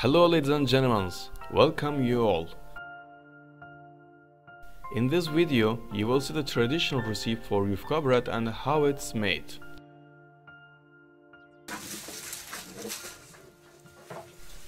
Hello ladies and gentlemen, welcome you all. In this video you will see the traditional recipe for Yufka bread and how it's made.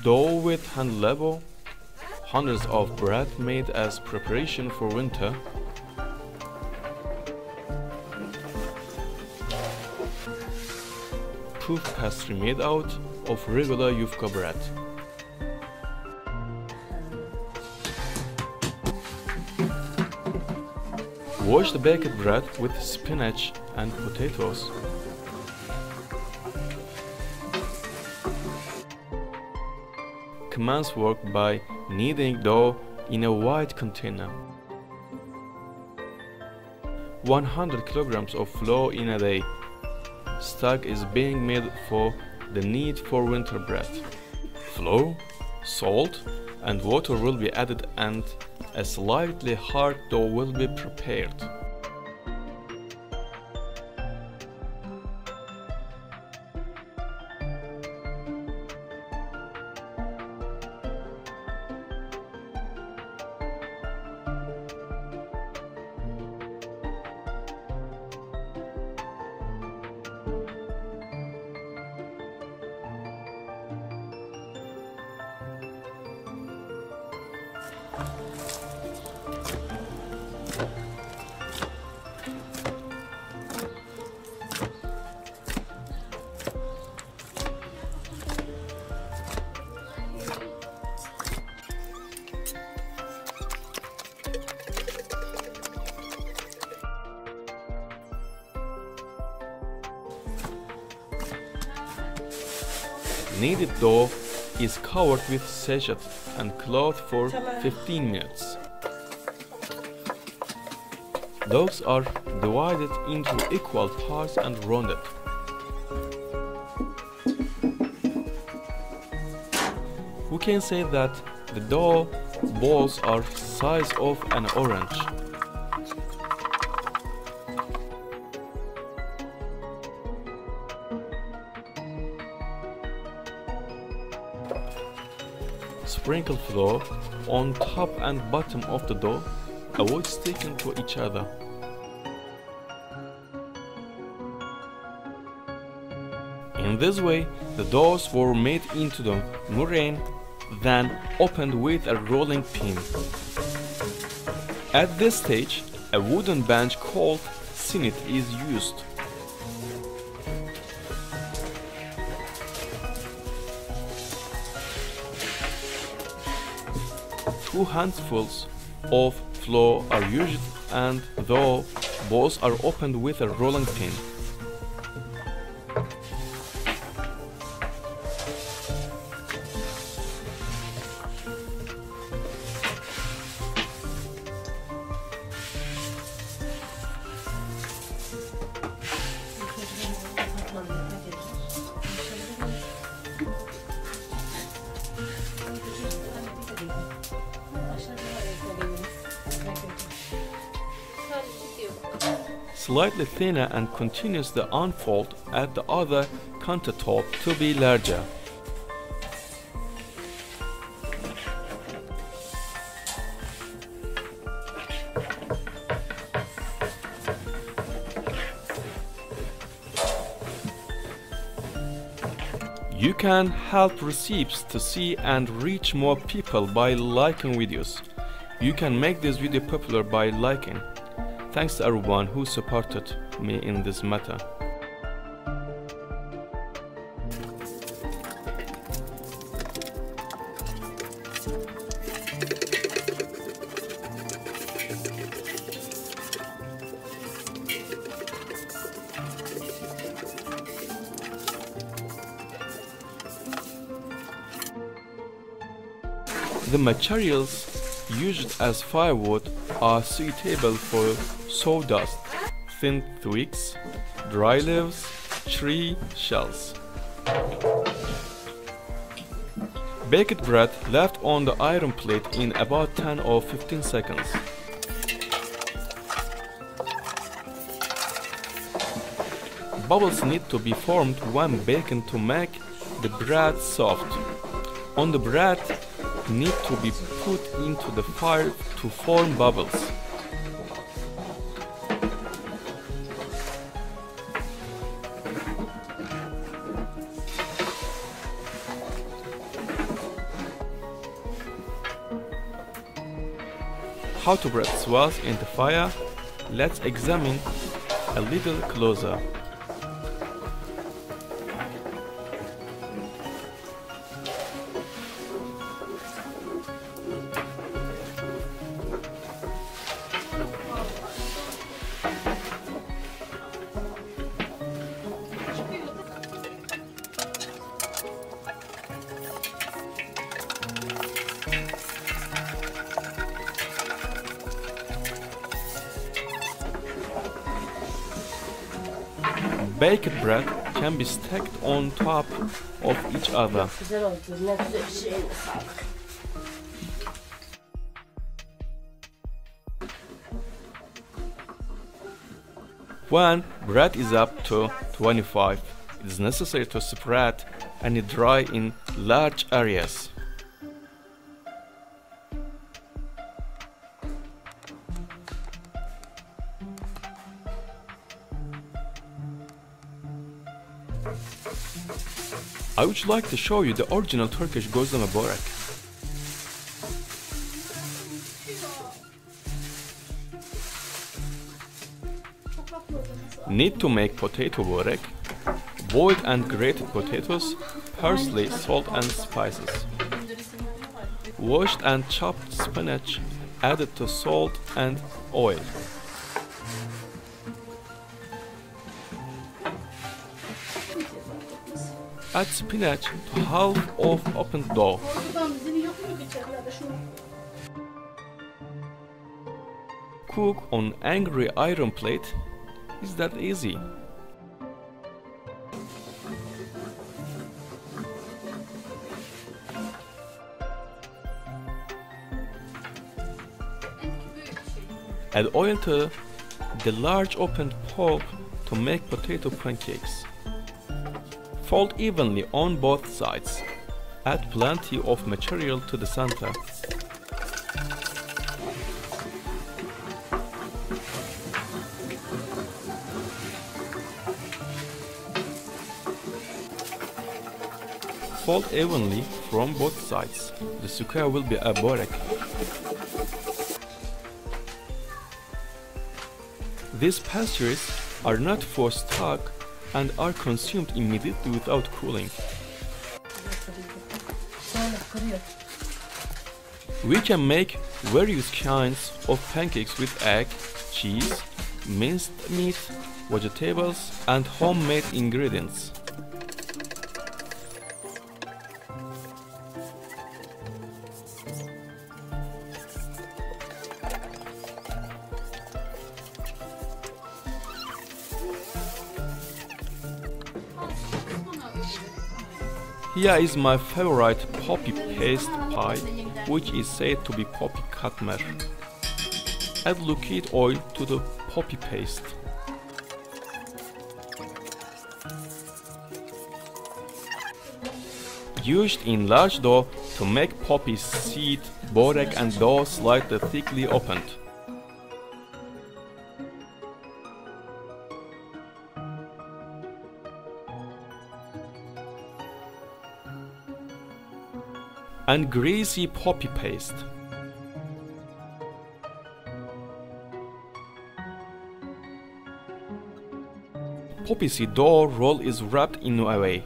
Dough with hand level, hundreds of bread made as preparation for winter. Puff pastry made out of regular Yufka bread. Wash the baked bread with spinach and potatoes. Commence work by kneading dough in a wide container. 100 kilograms of flour in a day. Stock is being made for the need for winter bread. Flour, salt, and water will be added and a slightly hard dough will be prepared. Kneaded dough is covered with sachet and cloth for 15 minutes. Doughs are divided into equal parts and rounded. We can say that the dough balls are size of an orange. Sprinkle flour on top and bottom of the dough. Avoid sticking to each other. In this way, the doughs were made into the meringue, then opened with a rolling pin. At this stage, a wooden bench called senit is used. Two handfuls of flour are used and the balls are opened with a rolling pin. Slightly thinner and continues the unfold at the other countertop to be larger. You can help recipes to see and reach more people by liking videos. You can make this video popular by liking. Thanks to everyone who supported me in this matter. The materials used as firewood are suitable for sawdust, thin twigs, dry leaves, tree shells. Baked bread left on the iron plate in about 10 or 15 seconds. Bubbles need to be formed when baking to make the bread soft. On the bread need to be put into the fire to form bubbles. How to bread swells in the fire? Let's examine a little closer. Baked bread can be stacked on top of each other. When bread is up to 25, it is necessary to spread and dry in large areas. I would like to show you the original Turkish Gozleme Borek. Need to make potato borek, boiled and grated potatoes, parsley, salt and spices. Washed and chopped spinach added to salt and oil. Add spinach to half of opened dough. Cook on angry iron plate. Is that easy? Add oil to the large opened pulp to make potato pancakes. Fold evenly on both sides. Add plenty of material to the center. Fold evenly from both sides. The square will be a borek. These pastries are not for stock and are consumed immediately without cooling. We can make various kinds of pancakes with egg, cheese, minced meat, vegetables, and homemade ingredients. Here is my favorite poppy paste pie, which is said to be poppy katmer. Add liquid oil to the poppy paste. Used in large dough to make poppy seed, borek and dough slightly thickly opened. And greasy poppy paste. Poppy seed dough roll is wrapped in a way.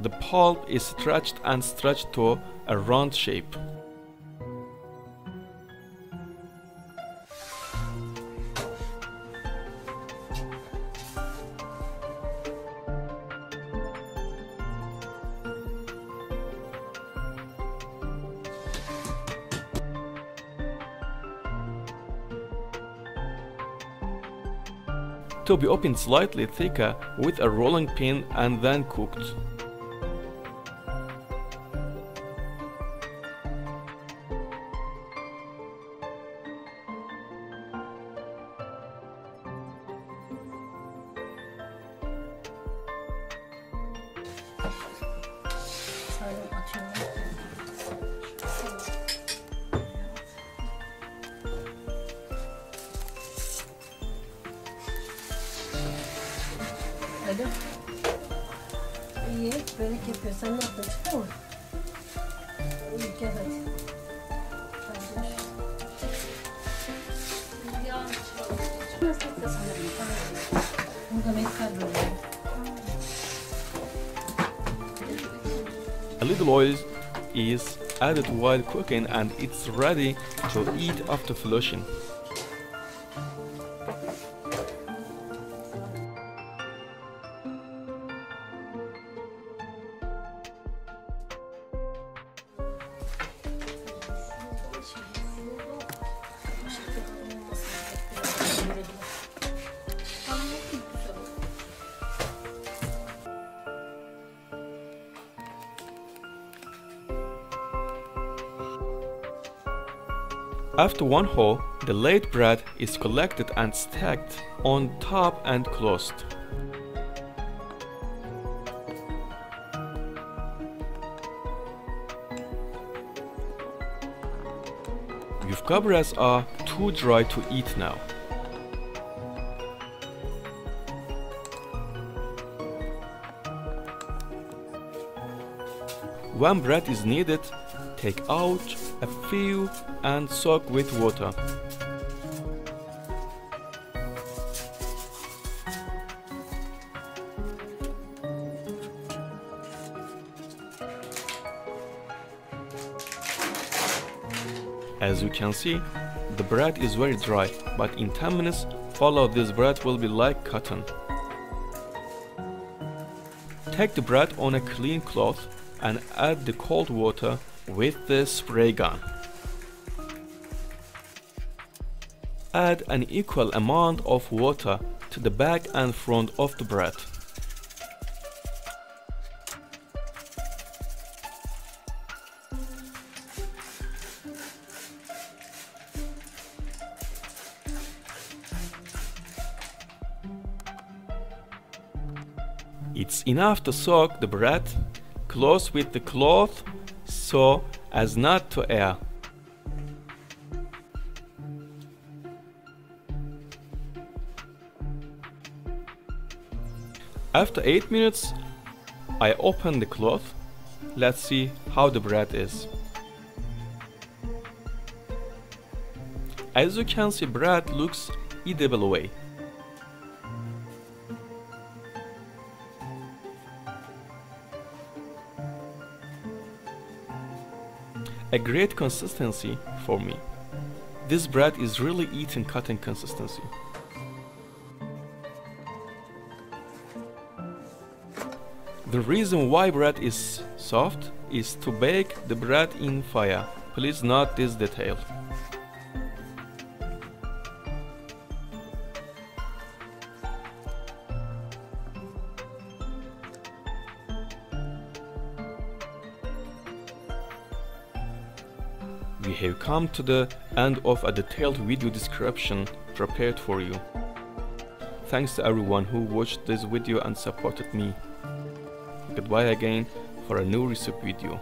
The pulp is stretched and stretched to a round shape. To be opened slightly thicker with a rolling pin and then cooked. Alo. İyi, börek yapıyor. Sen ne yaptın? Çıktı mı? İyi, gel hadi. A little oil is added while cooking and it's ready to eat after flushing. After one hole, the laid bread is collected and stacked on top and closed. Yufka breads are too dry to eat now. When bread is kneaded, take out a few and soak with water. As you can see, the bread is very dry, but in 10 minutes, follow this bread will be like cotton. Take the bread on a clean cloth and add the cold water with the spray gun. Add an equal amount of water to the back and front of the bread. It's enough to soak the bread close with the cloth so as not to air. After 8 minutes, I open the cloth. Let's see how the bread is. As you can see, bread looks edible way. A great consistency for me. This bread is really eaten cotton consistency. The reason why bread is soft is to bake the bread in fire. Please note this detail. We have come to the end of a detailed video description prepared for you. Thanks to everyone who watched this video and supported me. Goodbye again for a new recipe video.